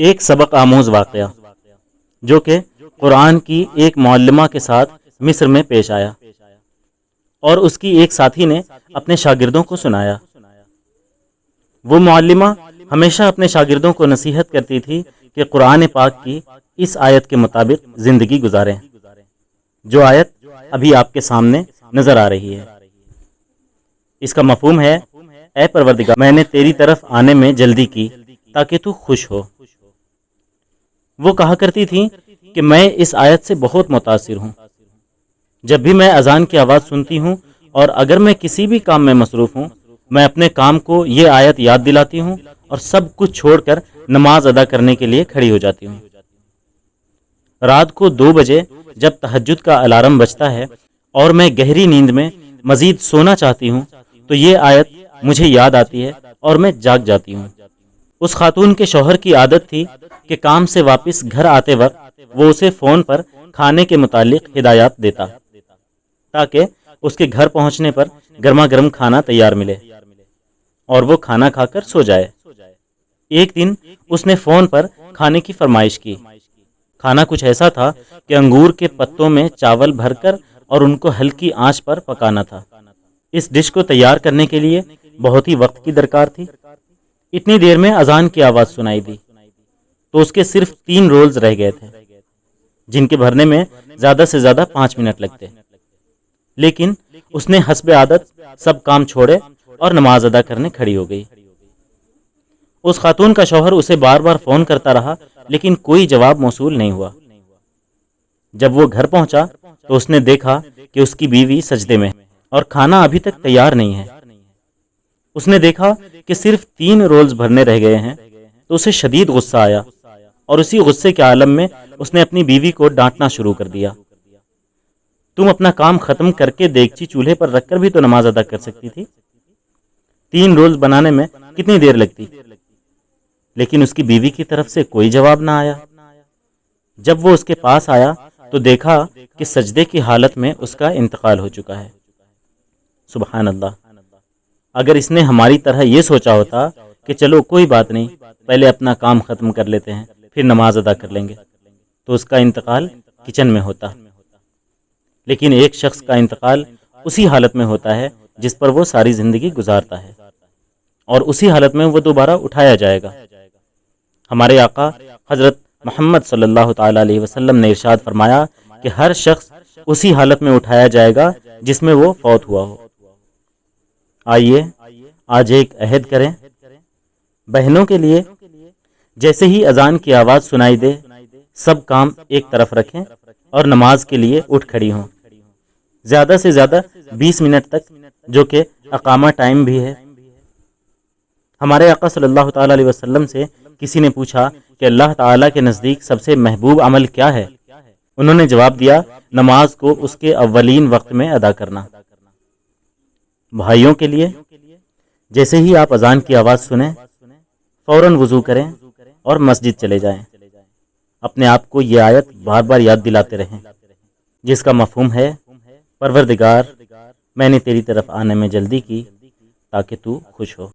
ایک سبق آموز واقعہ جو کہ قرآن کی ایک معلمہ کے ساتھ مصر میں پیش آیا اور اس کی ایک ساتھی نے اپنے شاگردوں کو سنایا۔ وہ معلمہ ہمیشہ اپنے شاگردوں کو نصیحت کرتی تھی کہ قرآن پاک کی اس آیت کے مطابق زندگی گزاریں، جو آیت ابھی آپ کے سامنے نظر آ رہی ہے۔ اس کا مفہوم ہے، اے پروردگار، میں نے تیری طرف آنے میں جلدی کی تاکہ تو خوش ہو۔ وہ کہا کرتی تھی کہ میں اس آیت سے بہت متاثر ہوں۔ جب بھی میں اذان کی آواز سنتی ہوں اور اگر میں کسی بھی کام میں مصروف ہوں، میں اپنے کام کو یہ آیت یاد دلاتی ہوں اور سب کچھ چھوڑ کر نماز ادا کرنے کے لیے کھڑی ہو جاتی ہوں۔ رات کو 2 بجے جب تہجد کا الارم بجتا ہے اور میں گہری نیند میں مزید سونا چاہتی ہوں تو یہ آیت مجھے یاد آتی ہے اور میں جاگ جاتی ہوں۔ اس خاتون کے شوہر کی عادت تھی کہ کام سے واپس گھر آتے وقت وہ اسے فون پر کھانے کے متعلق ہدایات دیتا تاکہ اس کے گھر پہنچنے پر گرما گرم کھانا تیار ملے اور وہ کھانا کھا کر سو جائے۔ ایک دن اس نے فون پر کھانے کی فرمائش کی۔ کھانا کچھ ایسا تھا کہ انگور کے پتوں میں چاول بھر کر اور ان کو ہلکی آنچ پر پکانا تھا۔ اس ڈش کو تیار کرنے کے لیے بہت ہی وقت کی درکار تھی۔ اتنی دیر میں اذان کی آواز سنائی دی تو اس کے صرف 3 رولز رہ گئے تھے جن کے بھرنے میں زیادہ سے زیادہ 5 منٹ لگتے، لیکن اس نے حسب عادت سب کام چھوڑے اور نماز ادا کرنے کھڑی ہو گئی۔ اس خاتون کا شوہر اسے بار بار فون کرتا رہا لیکن کوئی جواب موصول نہیں ہوا۔ جب وہ گھر پہنچا تو اس نے دیکھا کہ اس کی بیوی سجدے میں اور کھانا ابھی تک تیار نہیں ہے۔ اس نے دیکھا کہ صرف 3 رولز بھرنے رہ گئے ہیں تو اسے شدید غصہ آیا اور اسی غصے کے عالم میں اس نے اپنی بیوی کو ڈانٹنا شروع کر دیا۔ تم اپنا کام ختم کر کے دیگچی چولہے پر رکھ کر بھی تو نماز ادا کر سکتی تھی۔ 3 رولز بنانے میں کتنی دیر لگتی؟ لیکن اس کی بیوی کی طرف سے کوئی جواب نہ آیا۔ جب وہ اس کے پاس آیا تو دیکھا کہ سجدے کی حالت میں اس کا انتقال ہو چکا ہے۔ سبحان اللہ! اگر اس نے ہماری طرح یہ سوچا ہوتا کہ چلو کوئی بات نہیں، پہلے اپنا کام ختم کر لیتے ہیں پھر نماز ادا کر لیں گے، تو اس کا انتقال کچن میں ہوتا۔ لیکن ایک شخص کا انتقال اسی حالت میں ہوتا ہے جس پر وہ ساری زندگی گزارتا ہے، اور اسی حالت میں وہ دوبارہ اٹھایا جائے گا۔ ہمارے آقا حضرت محمد صلی اللہ تعالی علیہ وسلم نے ارشاد فرمایا کہ ہر شخص اسی حالت میں اٹھایا جائے گا جس میں وہ فوت ہوا ہو۔ آئیے آج ایک عہد کریں، بہنوں کے لیے جیسے ہی اذان کی آواز سنائی دے سب کام ایک طرف رکھیں اور نماز کے لیے اٹھ کھڑی ہوں، زیادہ سے زیادہ 20 منٹ تک، جو کہ اقامہ ٹائم بھی ہے۔ ہمارے آقا صلی اللہ تعالی علیہ وسلم سے کسی نے پوچھا کہ اللہ تعالیٰ کے نزدیک سب سے محبوب عمل کیا ہے؟ انہوں نے جواب دیا، نماز کو اس کے اولین وقت میں ادا کرنا۔ بھائیوں کے لیے جیسے ہی آپ اذان کی آواز سنیں فوراً وضو کریں اور مسجد چلے جائیں۔ اپنے آپ کو یہ آیت بار بار یاد دلاتے رہیں جس کا مفہوم ہے، پروردگار، میں نے تیری طرف آنے میں جلدی کی تاکہ تو خوش ہو۔